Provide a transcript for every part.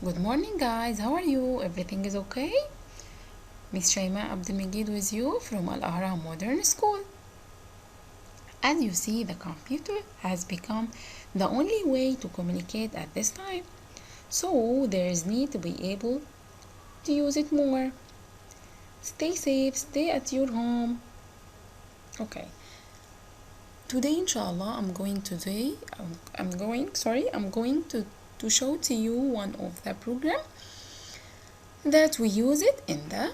Good morning, guys. How are you? Everything is okay? Miss Shaima Abdelmajid with you from Alahram Modern School. As you see, the computer has become the only way to communicate at this time. So there is need to be able to use it more. Stay safe, stay at your home. Okay. Today, inshallah, I'm going to show to you one of the program that we use it in the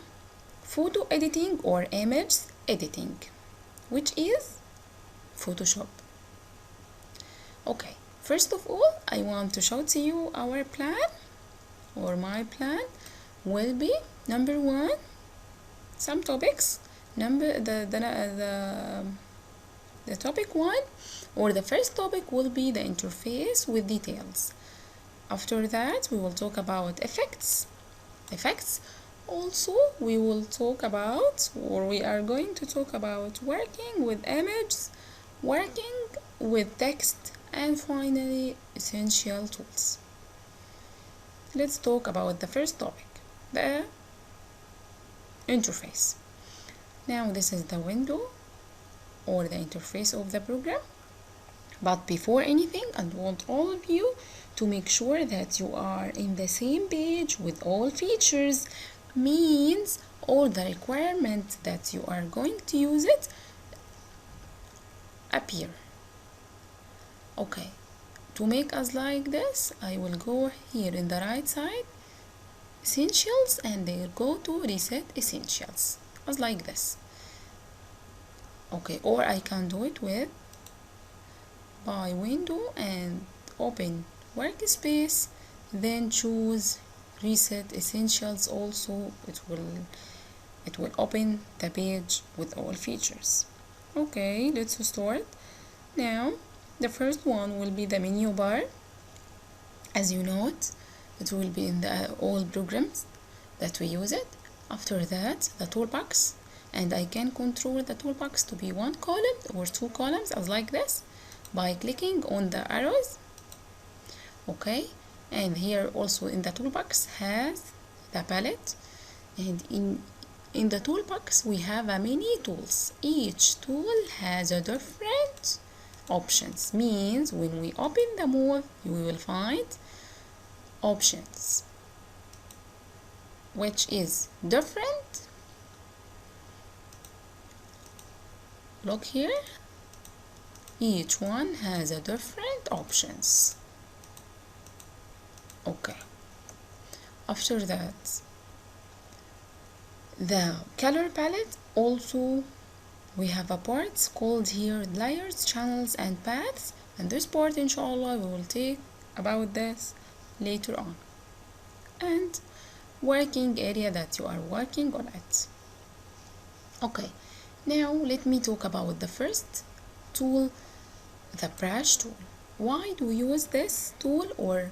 photo editing or image editing, which is Photoshop. Okay, first of all, I want to show to you our plan, or my plan will be number one, some topics. The topic one, or the first topic, will be the interface with details. After that, we will talk about effects. Also, we will talk about, or we are going to talk about, working with images, working with text, and finally essential tools. Let's talk about the first topic, the interface. Now this is the window or the interface of the program, but before anything, I want all of you to make sure that you are in the same page with all features, means all the requirements that you are going to use it appear. Okay, to make us like this, I will go here in the right side, essentials, and they will go to reset essentials, as like this. Okay, or I can do it with by window and open workspace, then choose reset essentials. Also it will open the page with all features. Okay, let's start. Now the first one will be the menu bar. As you know, it will be in the all programs that we use it. After that, the toolbox, and I can control the toolbox to be one column or two columns, as like this, by clicking on the arrows. Okay, and here also in the toolbox has the palette, and in the toolbox we have a many tools. Each tool has a different options, means when we open the move we will find options which is different. Look here, each one has a different options. Okay, after that, the color palette, also we have a parts called here layers, channels, and paths, and this part inshallah we will take about this later on. And working area that you are working on it. Okay, now let me talk about the first tool, the brush tool. Why do we use this tool, or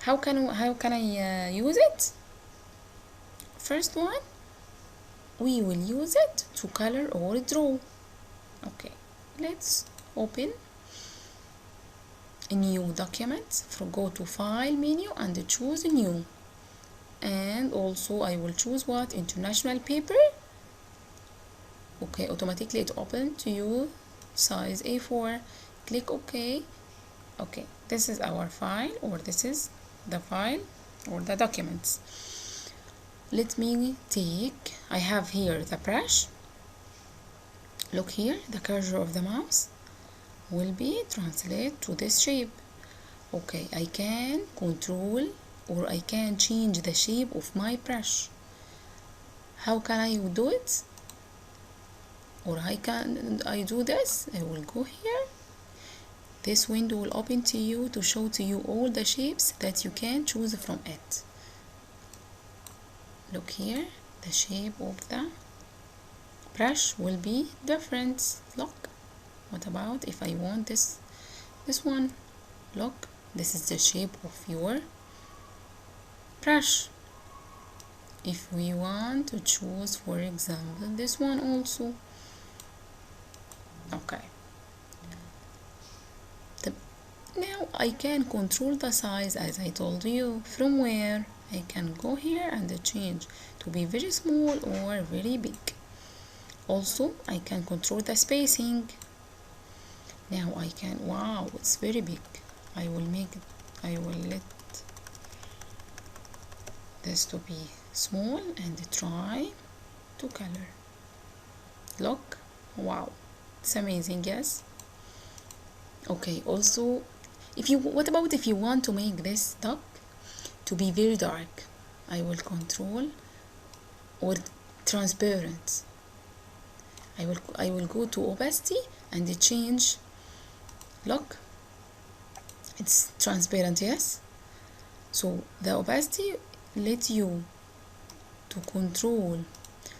how can I use it? First one, we will use it to color or draw. Okay, let's open a new document. Go to file menu and choose new, and also I will choose what, international paper. Okay, automatically it open to you size A4. Click OK. Okay, this is our file, or this is the file or the documents. Let me take, I have here the brush. Look here, the cursor of the mouse will be translate to this shape. Okay, I can control, or I can change the shape of my brush. How can I do it? Or I do this. I will go here. This window will open to you to show to you all the shapes that you can choose from it. Look here, the shape of the brush will be different. Look, what about if I want this one? Look, this is the shape of your brush. If we want to choose, for example, this one also. Okay, Now I can control the size as I told you. From where? I can go here and change to be very small or very big. Also, I can control the spacing. Now I can, wow, it's very big. I will let this to be small and try to color. Look, wow, it's amazing, yes? Okay, also, what about if you want to make this duck to be very dark? I will control, or transparent. I will go to opacity and change. Look, it's transparent, yes? So the opacity let you to control,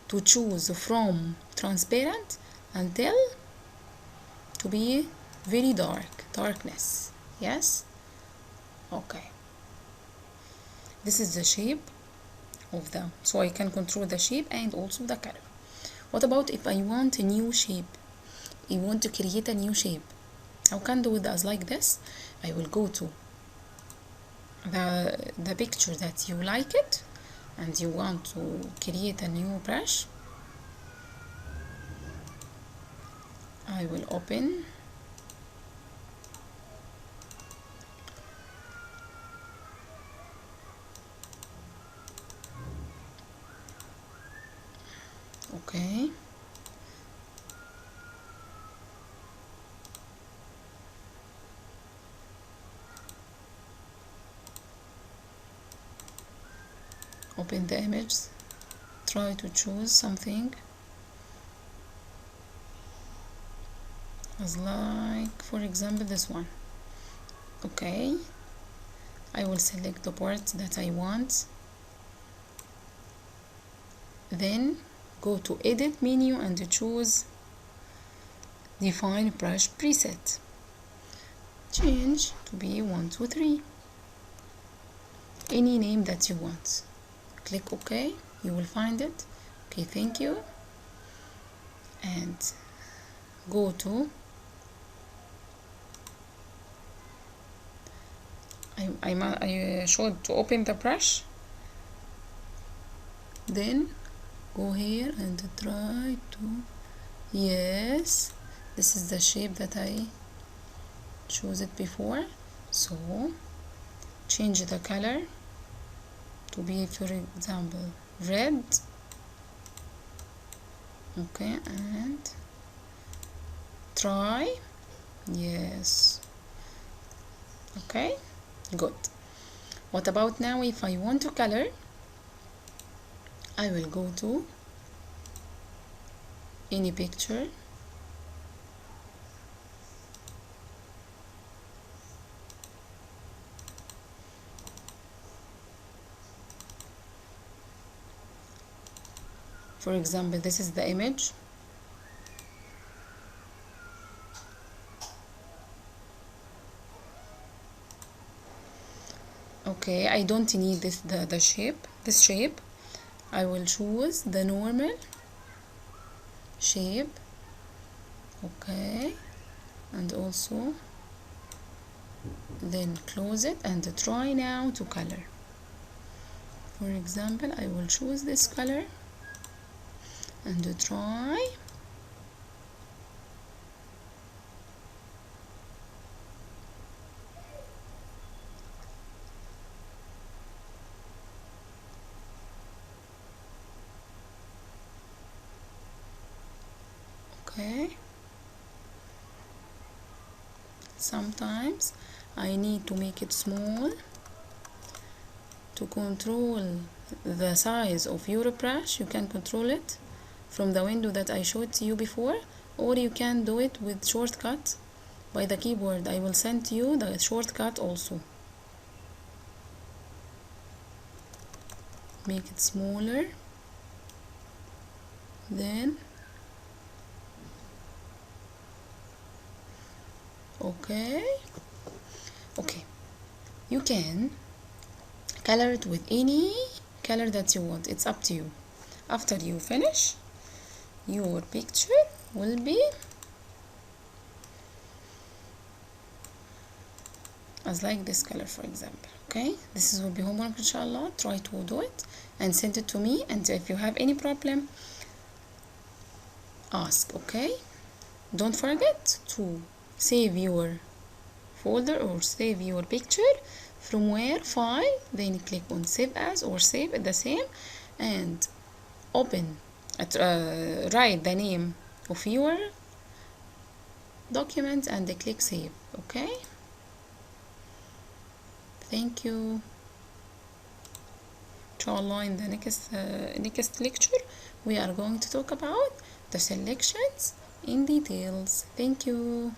to choose from transparent until to be very darkness, yes? Okay, this is the shape of them, so I can control the shape and also the color. What about if I want a new shape? I want to create a new shape. How can do this like this? I will go to the picture that you like it and you want to create a new brush. I will open okay, open the image, try to choose something as like, for example, this one. Okay, I will select the part that I want, then go to edit menu and choose define brush preset, change to be 1 2 3, any name that you want, click OK, you will find it. Okay, thank you, and go to I should to open the brush, then go here and try to, yes, this is the shape that I chose it before. So change the color to be, for example, red. Okay, and try, yes. Okay, good. What about now if I want to color? I will go to any picture, for example, this is the image. Okay, I don't need the shape, this shape. I will choose the normal shape. Okay, and also then close it and try now to color. For example, I will choose this color and try. Okay, sometimes I need to make it small to control the size of your brush. You can control it from the window that I showed to you before, or you can do it with shortcut by the keyboard. I will send you the shortcut also. Make it smaller, then okay, you can color it with any color that you want. It's up to you. After you finish, your picture will be as like this color, for example. Okay, this will be homework, inshallah. Try to do it and send it to me, and if you have any problem, ask. Okay, don't forget to save your folder or save your picture from where file, then click on save as or save it the same, and open write the name of your document and click save. Okay, thank you. Inshallah, in the next lecture we are going to talk about the selections in details. Thank you.